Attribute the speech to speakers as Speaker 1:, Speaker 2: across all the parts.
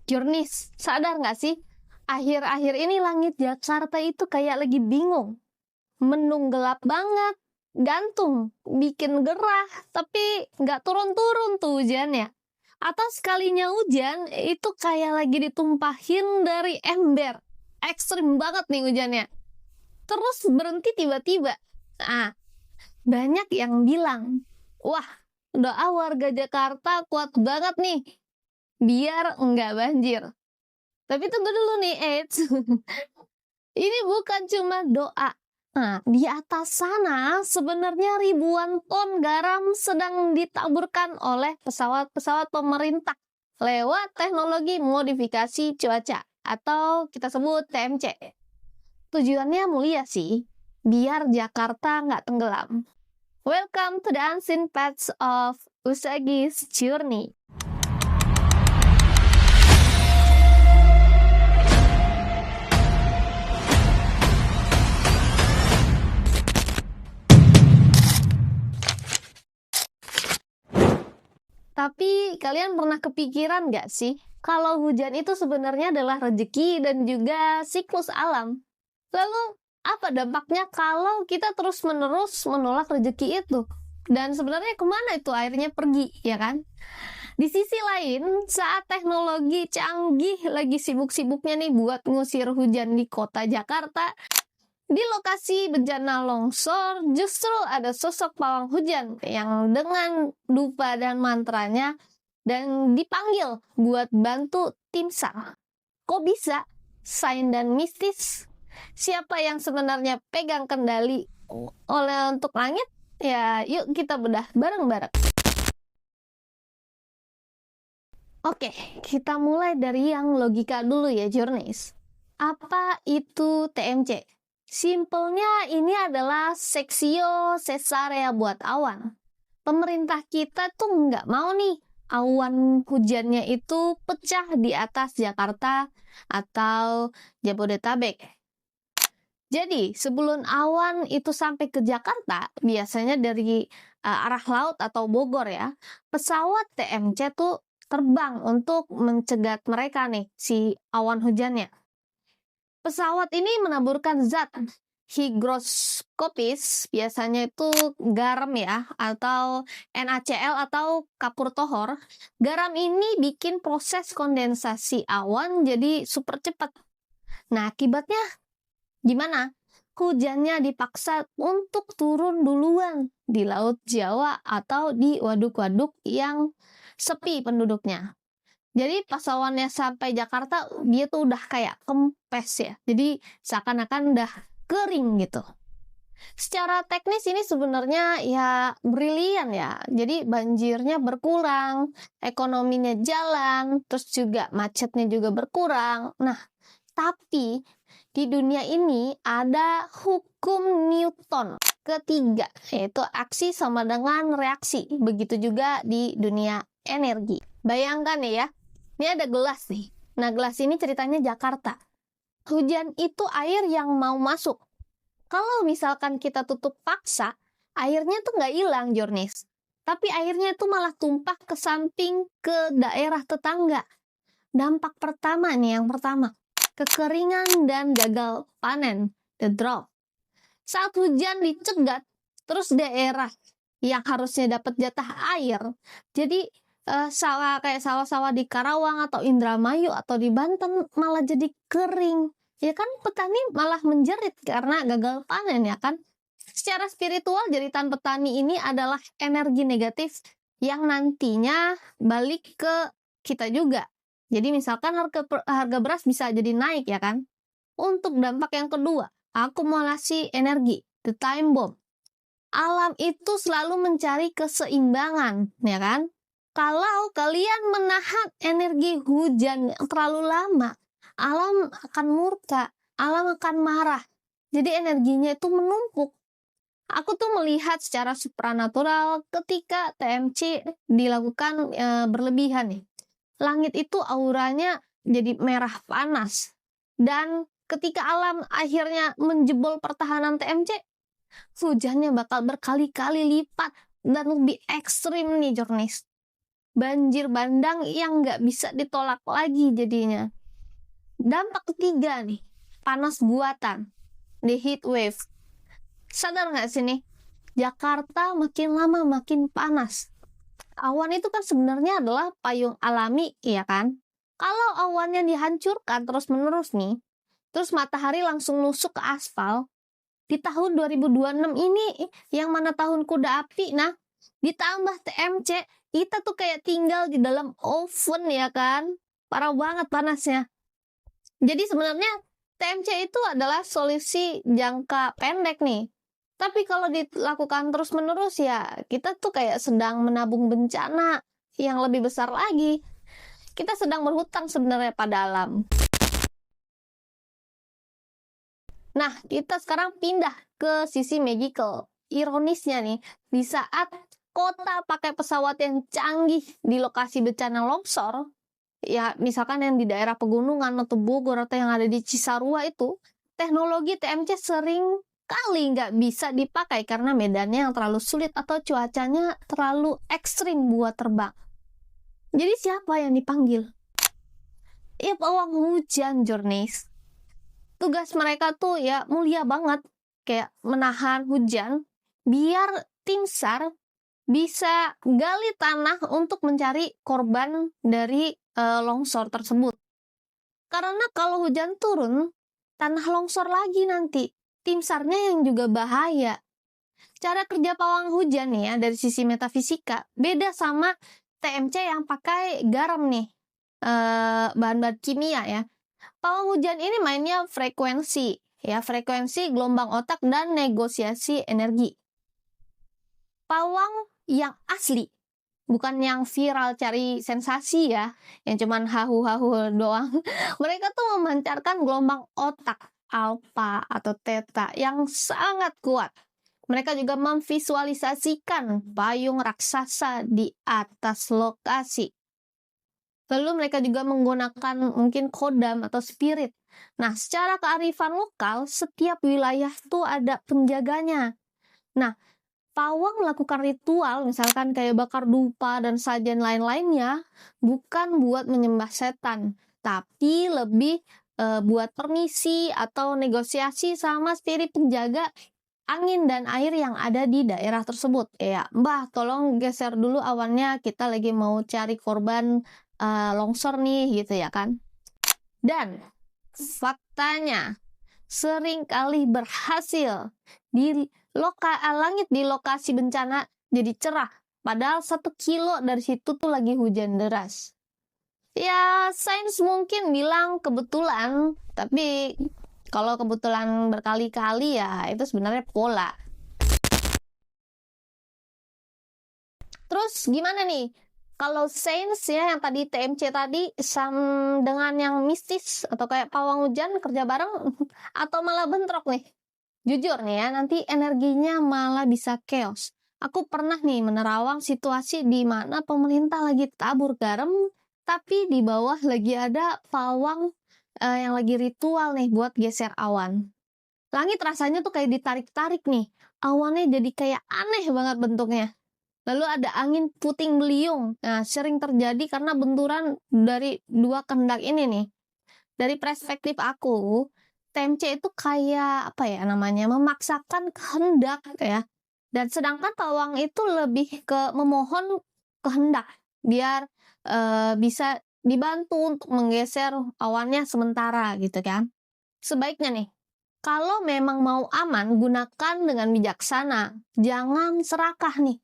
Speaker 1: Jurnis, sadar nggak sih? Akhir-akhir ini langit Jakarta itu kayak lagi bingung. Mendung gelap banget, gantung, bikin gerah, tapi nggak turun-turun tuh hujannya. Atau sekalinya hujan, itu kayak lagi ditumpahin dari ember. Ekstrim banget nih hujannya. Terus berhenti tiba-tiba. Nah, banyak yang bilang, wah, doa warga Jakarta kuat banget nih, biar nggak banjir. Tapi tunggu dulu nih, eits. Ini bukan cuma doa. Nah, di atas sana sebenarnya ribuan ton garam sedang ditaburkan oleh pesawat-pesawat pemerintah lewat teknologi modifikasi cuaca atau kita sebut TMC. Tujuannya mulia sih, biar Jakarta nggak tenggelam. Welcome to the unseen paths of Usagi's journey. Tapi kalian pernah kepikiran nggak sih kalau hujan itu sebenarnya adalah rezeki dan juga siklus alam? Lalu apa dampaknya kalau kita terus-menerus menolak rezeki itu? Dan sebenarnya kemana itu airnya pergi, ya kan? Di sisi lain, saat teknologi canggih lagi sibuk-sibuknya nih buat ngusir hujan di kota Jakarta, di lokasi bencana longsor justru ada sosok pawang hujan yang dengan dupa dan mantranya dan dipanggil buat bantu tim SAR. Kok bisa? Sains dan mistis. Siapa yang sebenarnya pegang kendali oleh untuk langit? Ya, yuk kita bedah bareng-bareng. Oke, kita mulai dari yang logika dulu ya, jurnalis. Apa itu TMC? Simpelnya ini adalah seksio cesarea buat awan. Pemerintah kita tuh nggak mau nih awan hujannya itu pecah di atas Jakarta atau Jabodetabek. Jadi sebelum awan itu sampai ke Jakarta, biasanya dari arah laut atau Bogor ya, pesawat TMC tuh terbang untuk mencegat mereka nih, si awan hujannya. Pesawat ini menaburkan zat higroskopis, biasanya itu garam ya, atau NaCl atau kapur tohor. Garam ini bikin proses kondensasi awan jadi super cepat. Nah, akibatnya gimana? Hujannya dipaksa untuk turun duluan di Laut Jawa atau di waduk-waduk yang sepi penduduknya. Jadi pas awannya sampai Jakarta, dia tuh udah kayak kempes ya. Jadi seakan-akan udah kering gitu. Secara teknis ini sebenarnya ya brilian ya. Jadi banjirnya berkurang, ekonominya jalan, terus juga macetnya juga berkurang. Nah, tapi di dunia ini ada hukum Newton ketiga, yaitu aksi sama dengan reaksi. Begitu juga di dunia energi. Bayangkan ya, ini ada gelas nih. Nah, gelas ini ceritanya Jakarta. Hujan itu air yang mau masuk. Kalau misalkan kita tutup paksa, airnya tuh nggak hilang, Jornis. Tapi airnya tuh malah tumpah ke samping ke daerah tetangga. Dampak pertama nih, yang pertama. Kekeringan dan gagal panen, the drought. Saat hujan dicegat, terus daerah yang harusnya dapat jatah air, jadi sawah-sawah di Karawang atau Indramayu atau di Banten malah jadi kering. Ya kan, petani malah menjerit karena gagal panen ya kan. Secara spiritual, jeritan petani ini adalah energi negatif yang nantinya balik ke kita juga. Jadi misalkan harga beras bisa jadi naik ya kan. Untuk dampak yang kedua, akumulasi energi, the time bomb. Alam itu selalu mencari keseimbangan, ya kan? Kalau kalian menahan energi hujan yang terlalu lama, alam akan murka, alam akan marah. Jadi energinya itu menumpuk. Aku tuh melihat secara supranatural ketika TMC dilakukan berlebihan nih. Langit itu auranya jadi merah panas. Dan ketika alam akhirnya menjebol pertahanan TMC, hujannya bakal berkali-kali lipat dan lebih ekstrim nih, jurnalis. banjir bandang yang nggak bisa ditolak lagi jadinya. Dampak ketiga nih, panas buatan, the heat wave. Sadar nggak sih nih, Jakarta makin lama makin panas. Awan itu kan sebenarnya adalah payung alami, ya kan? Kalau awannya dihancurkan terus-menerus nih, terus matahari langsung nusuk ke aspal, di tahun 2026 ini yang mana tahun kuda api, nah ditambah TMC, kita tuh kayak tinggal di dalam oven, ya kan? Parah banget panasnya. Jadi sebenarnya TMC itu adalah solusi jangka pendek nih. Tapi kalau dilakukan terus-menerus ya kita tuh kayak sedang menabung bencana yang lebih besar lagi. Kita sedang berhutang sebenarnya pada alam. Nah, kita sekarang pindah ke sisi magical. Ironisnya nih, di saat kota pakai pesawat yang canggih di lokasi bencana longsor, ya misalkan yang di daerah pegunungan atau Bogor atau yang ada di Cisarua itu, teknologi TMC sering kali nggak bisa dipakai karena medannya yang terlalu sulit atau cuacanya terlalu ekstrim buat terbang. Jadi siapa yang dipanggil? Ya pawang hujan, Journeys. Tugas mereka tuh ya mulia banget, kayak menahan hujan biar tim SAR bisa gali tanah untuk mencari korban dari longsor tersebut. Karena kalau hujan turun, tanah longsor lagi nanti. Tim SAR-nya yang juga bahaya. Cara kerja pawang hujan nih ya dari sisi metafisika beda sama TMC yang pakai garam nih, bahan-bahan kimia ya. Pawang hujan ini mainnya frekuensi, ya frekuensi gelombang otak dan negosiasi energi. Pawang yang asli, bukan yang viral cari sensasi ya, yang cuman hahu-hahu doang. Mereka tuh memancarkan gelombang otak alfa atau theta yang sangat kuat. Mereka juga memvisualisasikan payung raksasa di atas lokasi. Lalu mereka juga menggunakan mungkin kodam atau spirit. Nah, secara kearifan lokal, setiap wilayah tuh ada penjaganya. Nah, pawang melakukan ritual, misalkan kayak bakar dupa dan sajian lain-lainnya, bukan buat menyembah setan, tapi lebih buat permisi atau negosiasi sama spirit penjaga angin dan air yang ada di daerah tersebut. Ya, Mbah, tolong geser dulu awannya, kita lagi mau cari korban longsor nih, gitu ya kan. Dan faktanya, sering kali berhasil di langit di lokasi bencana jadi cerah, padahal 1 kilo dari situ tuh lagi hujan deras. Ya, sains mungkin bilang kebetulan, tapi kalau kebetulan berkali-kali ya itu sebenarnya pola. Terus gimana nih? Kalau sains ya yang tadi TMC tadi dengan yang mistis atau kayak pawang hujan kerja bareng atau malah bentrok nih? Jujur nih ya, nanti energinya malah bisa chaos. Aku pernah nih menerawang situasi di mana pemerintah lagi tabur garam, tapi di bawah lagi ada pawang yang lagi ritual nih buat geser awan. Langit rasanya tuh kayak ditarik-tarik nih, awannya jadi kayak aneh banget bentuknya. Lalu ada angin puting beliung, nah sering terjadi karena benturan dari dua kehendak ini nih. Dari perspektif aku, TMC itu kayak apa ya namanya, memaksakan kehendak ya. Dan sedangkan pawang itu lebih ke memohon kehendak biar bisa dibantu untuk menggeser awannya sementara gitu kan. Sebaiknya nih, kalau memang mau aman, gunakan dengan bijaksana. Jangan serakah nih.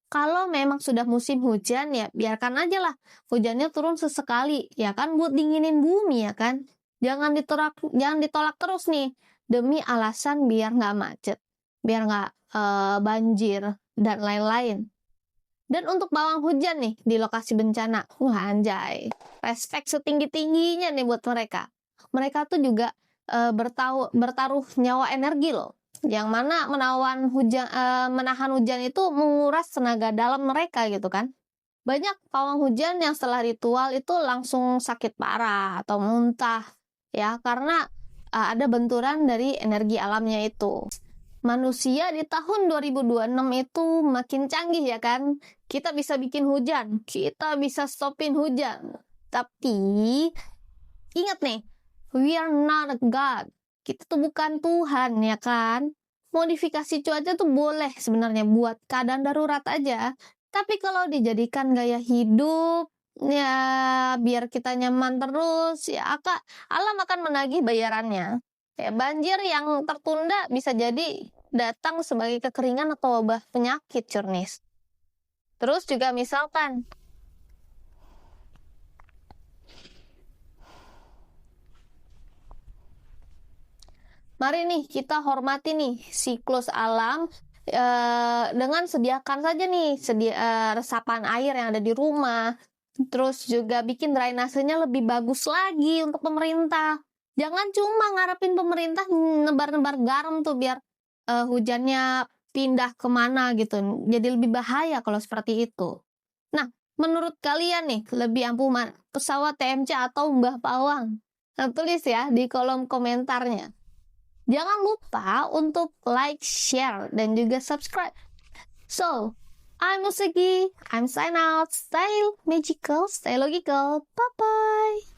Speaker 1: Kalau memang sudah musim hujan ya biarkan aja lah hujannya turun sesekali ya kan buat dinginin bumi ya kan. Jangan ditolak terus nih demi alasan biar nggak macet, biar nggak banjir dan lain-lain. Dan untuk pawang hujan nih di lokasi bencana, wah anjay, respect setinggi-tingginya nih buat mereka. Mereka tuh juga bertaruh nyawa energi loh. Yang mana menahan hujan itu menguras tenaga dalam mereka gitu kan. Banyak pawang hujan yang setelah ritual itu langsung sakit parah atau muntah ya karena ada benturan dari energi alamnya itu. Manusia di tahun 2026 itu makin canggih ya kan. Kita bisa bikin hujan, kita bisa stopin hujan. Tapi ingat nih, we are not a God. Kita tuh bukan Tuhan, ya kan? Modifikasi cuaca tuh boleh sebenarnya buat keadaan darurat aja. Tapi kalau dijadikan gaya hidup, ya biar kita nyaman terus, ya alam akan menagih bayarannya. Ya, banjir yang tertunda bisa jadi datang sebagai kekeringan atau wabah penyakit, Curnis. Terus juga misalkan, mari nih kita hormati nih siklus alam dengan sediakan saja nih resapan air yang ada di rumah. Terus juga bikin drainasenya lebih bagus lagi untuk pemerintah. Jangan cuma ngarepin pemerintah nebar-nebar garam tuh biar hujannya pindah kemana gitu. Jadi lebih bahaya kalau seperti itu. Nah, menurut kalian nih lebih ampuh mana? Pesawat TMC atau Mbah Pawang? Nah, tulis ya di kolom komentarnya. Jangan lupa untuk like, share, dan juga subscribe. So, I'm Musegi. I'm sign out. Stay magical, stay logical. Bye-bye.